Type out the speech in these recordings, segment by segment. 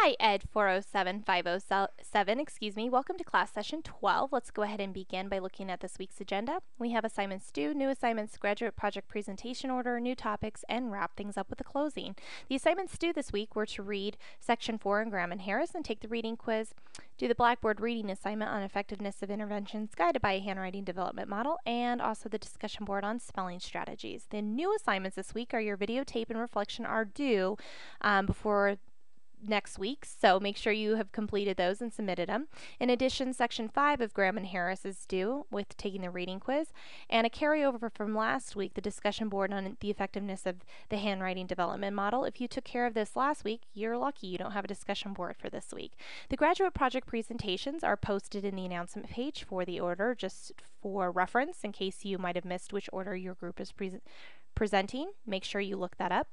Hi, Ed 407507, Welcome to class session 12. Let's go ahead and begin by looking at this week's agenda. We have assignments due, new assignments, graduate project presentation order, new topics, and wrap things up with a closing. The assignments due this week were to read section 4 in Graham and Harris and take the reading quiz, do the Blackboard reading assignment on effectiveness of interventions guided by a handwriting development model, and also the discussion board on spelling strategies. The new assignments this week are your videotape and reflection are due before next week, so make sure you have completed those and submitted them. In addition, section 5 of Graham and Harris is due with taking the reading quiz, and a carryover from last week, the discussion board on the effectiveness of the handwriting development model. If you took care of this last week, you're lucky you don't have a discussion board for this week. The graduate project presentations are posted in the announcement page for the order, just for reference in case you might have missed which order your group is presenting. Make sure you look that up.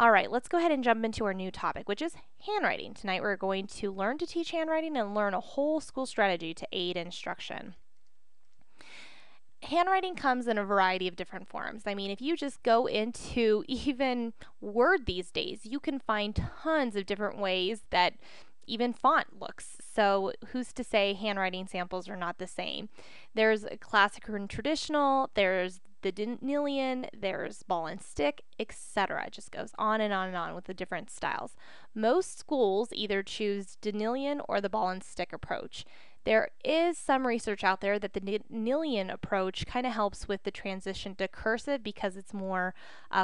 All right, let's go ahead and jump into our new topic, which is handwriting. Tonight we're going to learn to teach handwriting and learn a whole school strategy to aid instruction. Handwriting comes in a variety of different forms. I mean, if you just go into even Word these days, you can find tons of different ways that even font looks. So who's to say handwriting samples are not the same? There's classic and traditional, there's the Danelian, there's ball and stick, etc. It just goes on and on and on with the different styles. Most schools either choose Danelian or the ball and stick approach. There is some research out there that the Danelian approach kind of helps with the transition to cursive because it's more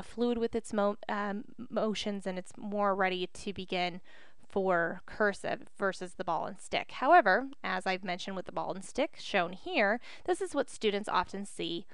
fluid with its motions and it's more ready to begin for cursive versus the ball and stick. However, as I've mentioned with the ball and stick shown here, this is what students often see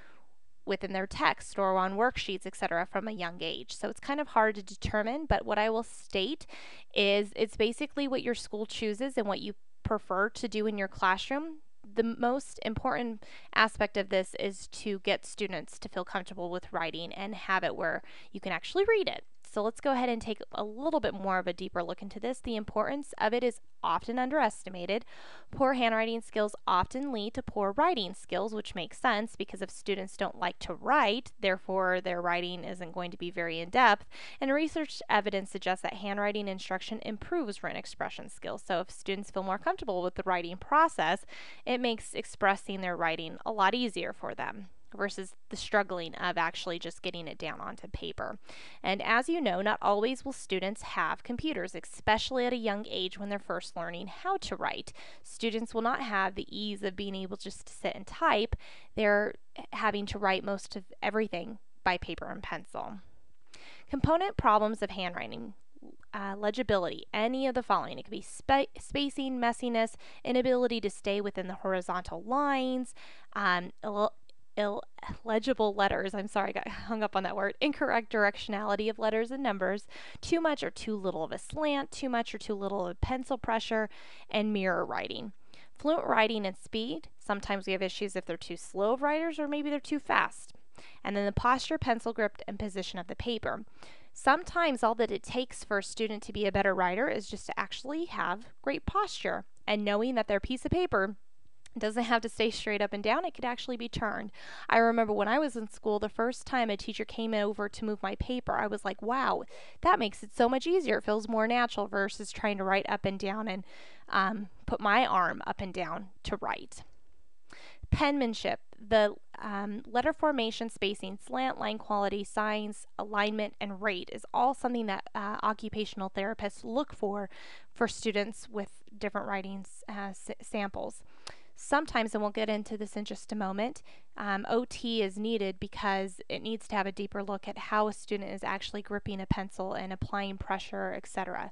within their text or on worksheets, etc. from a young age. So it's kind of hard to determine, but what I will state is it's basically what your school chooses and what you prefer to do in your classroom. The most important aspect of this is to get students to feel comfortable with writing and have it where you can actually read it. So let's go ahead and take a little bit more of a deeper look into this. The importance of it is often underestimated. Poor handwriting skills often lead to poor writing skills, which makes sense because if students don't like to write, therefore their writing isn't going to be very in-depth. And research evidence suggests that handwriting instruction improves written expression skills. So if students feel more comfortable with the writing process, it makes expressing their writing a lot easier for them versus the struggling of actually just getting it down onto paper. And as you know, not always will students have computers, especially at a young age when they're first learning how to write. Students will not have the ease of being able just to sit and type. They're having to write most of everything by paper and pencil. Component problems of handwriting. Legibility, any of the following. It could be spacing, messiness, inability to stay within the horizontal lines, illegible letters, I got hung up on that word, incorrect directionality of letters and numbers, too much or too little of a slant, too much or too little of pencil pressure, and mirror writing. Fluent writing and speed, sometimes we have issues if they're too slow of writers or maybe they're too fast. And then the posture, pencil grip, and position of the paper. Sometimes all that it takes for a student to be a better writer is just to actually have great posture and knowing that their piece of paper doesn't have to stay straight up and down, it could actually be turned. I remember when I was in school, the first time a teacher came over to move my paper, I was like, wow, that makes it so much easier. It feels more natural versus trying to write up and down and put my arm up and down to write. Penmanship, the letter formation, spacing, slant, line quality, signs, alignment, and rate is all something that occupational therapists look for students with different writing samples. Sometimes, and we'll get into this in just a moment, OT is needed because it needs to have a deeper look at how a student is actually gripping a pencil and applying pressure, etc.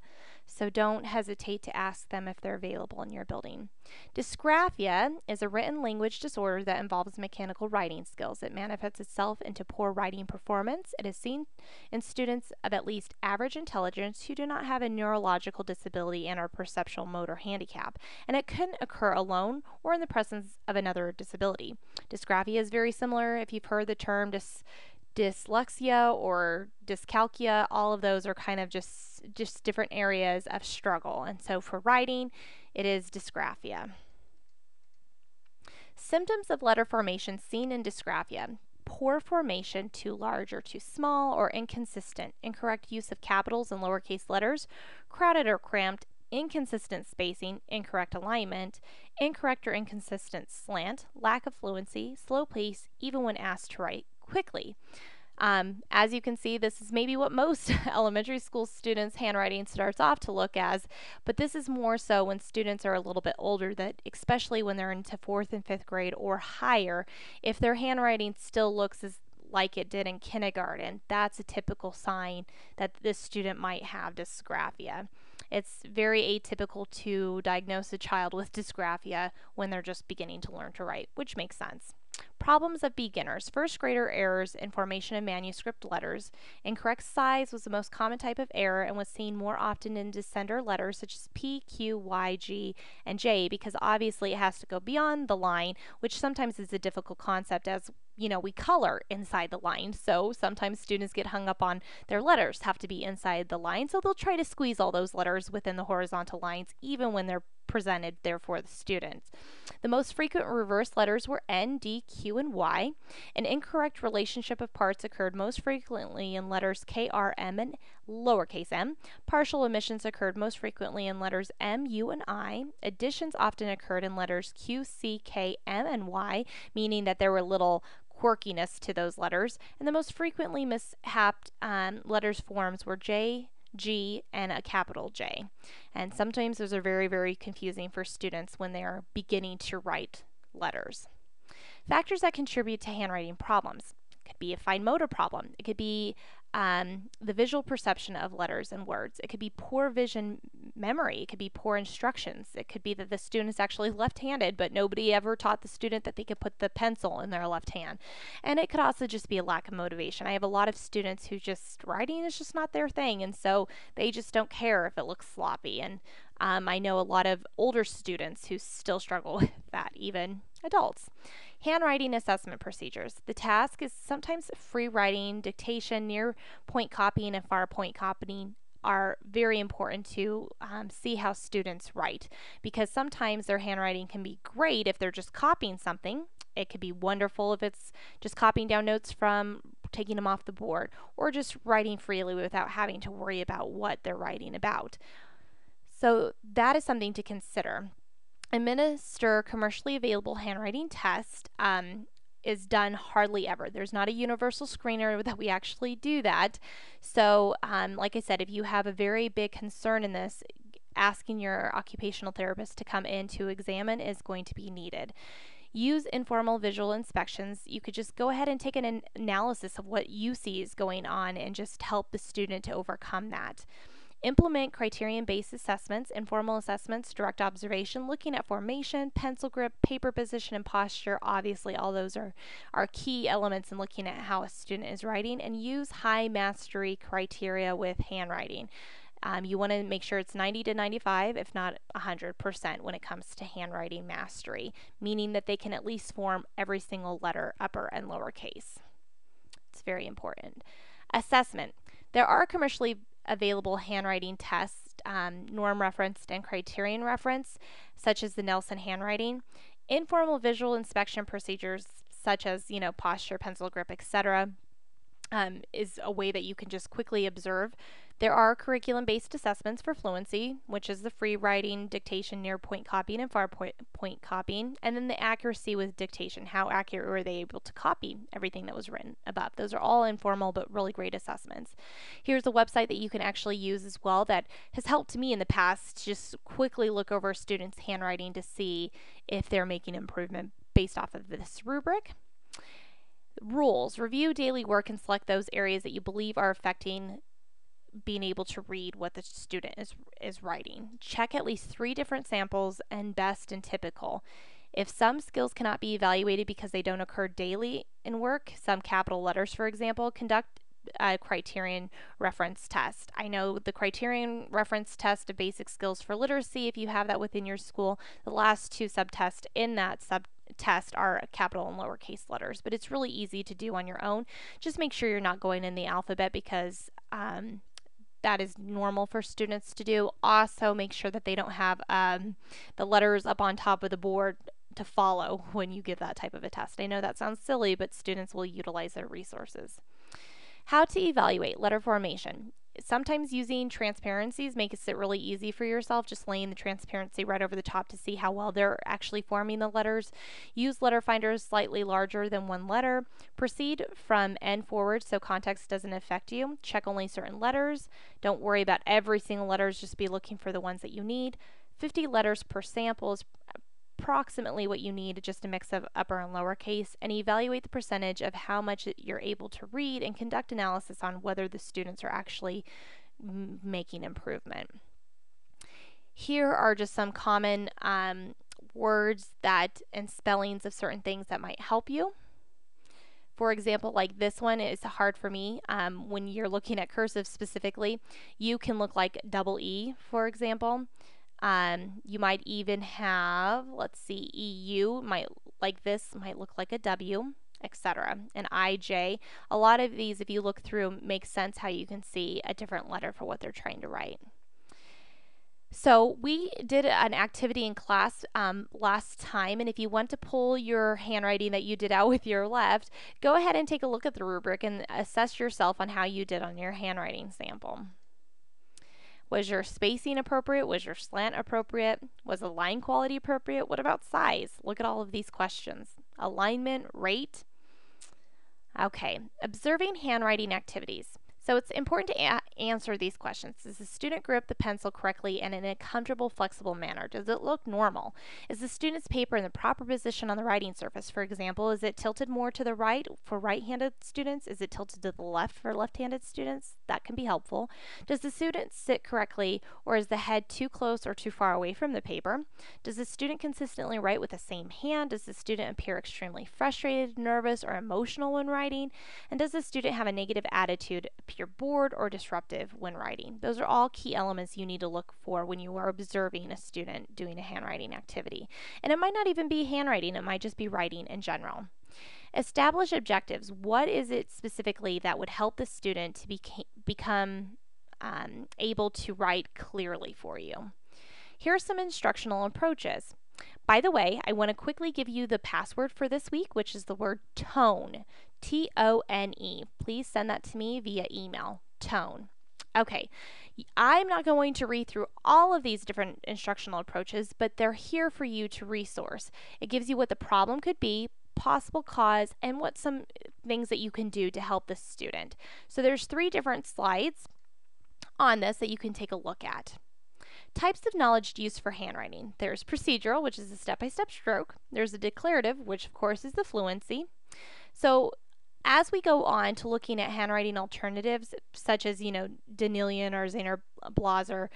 So don't hesitate to ask them if they're available in your building. Dysgraphia is a written language disorder that involves mechanical writing skills. It manifests itself into poor writing performance. It is seen in students of at least average intelligence who do not have a neurological disability and are perceptual motor handicap. And it can occur alone or in the presence of another disability. Dysgraphia is very similar if you've heard the term dyslexia or dyscalculia. All of those are kind of just different areas of struggle. And so for writing, it is dysgraphia. Symptoms of letter formation seen in dysgraphia. Poor formation, too large or too small or inconsistent, incorrect use of capitals and lowercase letters, crowded or cramped, inconsistent spacing, incorrect alignment, incorrect or inconsistent slant, lack of fluency, slow pace, even when asked to write quickly. As you can see, this is maybe what most elementary school students' handwriting starts off to look as, but this is more so when students are a little bit older, that especially when they're into 4th and 5th grade or higher, if their handwriting still looks like it did in kindergarten, that's a typical sign that this student might have dysgraphia. It's very atypical to diagnose a child with dysgraphia when they're just beginning to learn to write, which makes sense. Problems of beginners. First grader errors in formation of manuscript letters. Incorrect size was the most common type of error and was seen more often in descender letters such as P, Q, Y, G, and J, because obviously it has to go beyond the line, which sometimes is a difficult concept, as we color inside the line. So sometimes students get hung up on their letters have to be inside the line, so they'll try to squeeze all those letters within the horizontal lines even when they're presented there for the students. The most frequent reverse letters were N, D, Q, and Y. An incorrect relationship of parts occurred most frequently in letters K, R, M, and lowercase m. Partial omissions occurred most frequently in letters M, U, and I. Additions often occurred in letters Q, C, K, M, and Y, meaning that there were little quirkiness to those letters. And the most frequently mishapped letters forms were J, G, and a capital J. And sometimes those are very, very confusing for students when they are beginning to write letters. Factors that contribute to handwriting problems. It could be a fine motor problem. It could be the visual perception of letters and words. It could be poor vision memory. It could be poor instructions. It could be that the student is actually left-handed, but nobody ever taught the student that they could put the pencil in their left hand. And it could also just be a lack of motivation. I have a lot of students who just, writing is just not their thing, and so they just don't care if it looks sloppy. And I know a lot of older students who still struggle with that, even adults. Handwriting assessment procedures. The task is sometimes free writing, dictation, near point copying, and far point copying are very important to see how students write, because sometimes their handwriting can be great if they're just copying something. It could be wonderful if it's just copying down notes from taking them off the board, or just writing freely without having to worry about what they're writing about. So that is something to consider. Administer commercially available handwriting test is done hardly ever. There's not a universal screener that we actually do that. So like I said, if you have a very big concern in this, asking your occupational therapist to come in to examine is going to be needed. Use informal visual inspections. You could just go ahead and take an analysis of what you see is going on and just help the student to overcome that. Implement criterion-based assessments, informal assessments, direct observation, looking at formation, pencil grip, paper position, and posture. Obviously, all those are key elements in looking at how a student is writing. And use high mastery criteria with handwriting. You want to make sure it's 90 to 95, if not 100%, when it comes to handwriting mastery, meaning that they can at least form every single letter, upper and lowercase. It's very important. Assessment. There are commercially available handwriting tests, norm referenced and criterion referenced, such as the Nelson handwriting. Informal visual inspection procedures, such as posture, pencil grip, etc., is a way that you can just quickly observe. There are curriculum-based assessments for fluency, which is the free writing, dictation, near point copying, and far point copying, and then the accuracy with dictation. How accurate were they able to copy everything that was written above? Those are all informal but really great assessments. Here's a website that you can actually use as well that has helped me in the past to just quickly look over students' handwriting to see if they're making improvement based off of this rubric. Rules. Review daily work and select those areas that you believe are affecting being able to read what the student is writing. Check at least 3 different samples and best and typical. If some skills cannot be evaluated because they don't occur daily in work, some capital letters, for example, conduct a criterion reference test. I know the criterion reference test of basic skills for literacy, if you have that within your school, the last 2 subtests in that subtest are capital and lowercase letters, but it's really easy to do on your own. Just make sure you're not going in the alphabet, because that is normal for students to do. Also, make sure that they don't have the letters up on top of the board to follow when you give that type of a test. I know that sounds silly, but students will utilize their resources. How to evaluate letter formation. Sometimes using transparencies makes it really easy for yourself, just laying the transparency right over the top to see how well they're actually forming the letters. Use letter finders slightly larger than one letter. Proceed from end forward so context doesn't affect you. Check only certain letters. Don't worry about every single letter, just be looking for the ones that you need. 50 letters per sample is approximately what you need, just a mix of upper and lower case, and evaluate the percentage of how much you're able to read and conduct analysis on whether the students are actually making improvement. Here are just some common words that and spellings of certain things that might help you. For example, like this one is hard for me. When you're looking at cursive specifically, you can look like double E, for example. You might even have, let's see, EU might like this might look like a W, etc. And IJ. A lot of these, if you look through, make sense how you can see a different letter for what they're trying to write. So we did an activity in class last time, and if you want to pull your handwriting that you did out with your left, go ahead and take a look at the rubric and assess yourself on how you did on your handwriting sample. Was your spacing appropriate? Was your slant appropriate? Was the line quality appropriate? What about size? Look at all of these questions. Alignment, rate. Okay, observing handwriting activities. So it's important to answer these questions. Does the student grip the pencil correctly and in a comfortable, flexible manner? Does it look normal? Is the student's paper in the proper position on the writing surface? For example, is it tilted more to the right for right-handed students? Is it tilted to the left for left-handed students? That can be helpful. Does the student sit correctly, or is the head too close or too far away from the paper? Does the student consistently write with the same hand? Does the student appear extremely frustrated, nervous, or emotional when writing? And does the student have a negative attitude, appear bored or disruptive when writing? Those are all key elements you need to look for when you are observing a student doing a handwriting activity. And it might not even be handwriting, it might just be writing in general. Establish objectives. What is it specifically that would help the student to become able to write clearly for you? Here are some instructional approaches. By the way, I want to quickly give you the password for this week, which is the word tone. T-O-N-E. Please send that to me via email. Tone. Okay, I'm not going to read through all of these different instructional approaches, but they're here for you to resource. It gives you what the problem could be, possible cause, and what some things that you can do to help the student. So there's 3 different slides on this that you can take a look at. Types of knowledge used for handwriting. There's procedural, which is a step-by-step stroke. There's a declarative, which of course is the fluency. So as we go on to looking at handwriting alternatives, such as, Danielian or Zaner Blaser,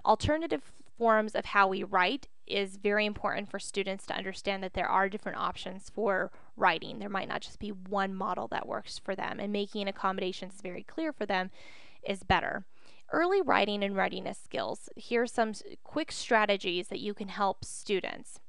alternative forms of how we write is very important for students to understand that there are different options for writing. There might not just be one model that works for them, and making accommodations very clear for them is better. Early writing and readiness skills. Here are some quick strategies that you can help students.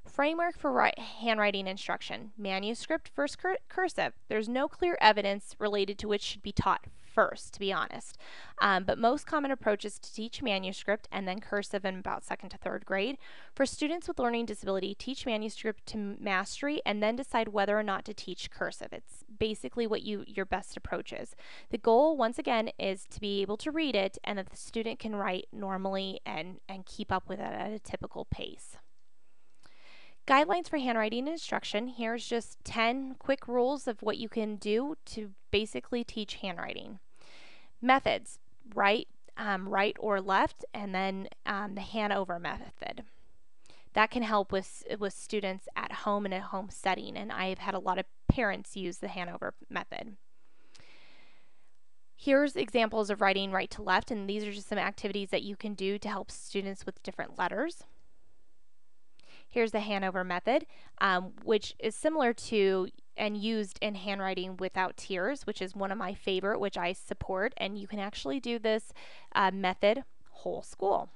Framework for handwriting instruction. Manuscript versus cursive. There's no clear evidence related to which should be taught first, to be honest. But most common approaches to teach manuscript and then cursive in about 2nd to 3rd grade. For students with learning disability, teach manuscript to mastery and then decide whether or not to teach cursive. It's basically what your best approach is. The goal, once again, is to be able to read it and that the student can write normally and keep up with it at a typical pace. Guidelines for handwriting instruction. Here's just 10 quick rules of what you can do to basically teach handwriting. Methods, right or left, and then the hand-over method. That can help with students at home in a home setting, and I've had a lot of parents use the hand-over method. Here's examples of writing right to left, and these are just some activities that you can do to help students with different letters. Here's the hand-over method, which is similar to and used in handwriting without tears, which is one of my favorite, which I support, and you can actually do this method whole school.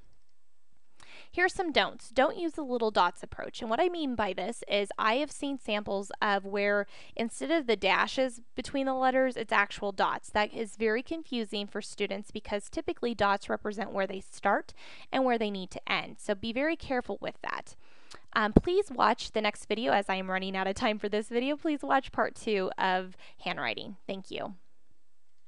Here's some don'ts. Don't use the little dots approach, and what I mean by this is I have seen samples of where instead of the dashes between the letters, it's actual dots. That is very confusing for students because typically dots represent where they start and where they need to end, so be very careful with that. Please watch the next video as I am running out of time for this video. Please watch part 2 of handwriting. Thank you.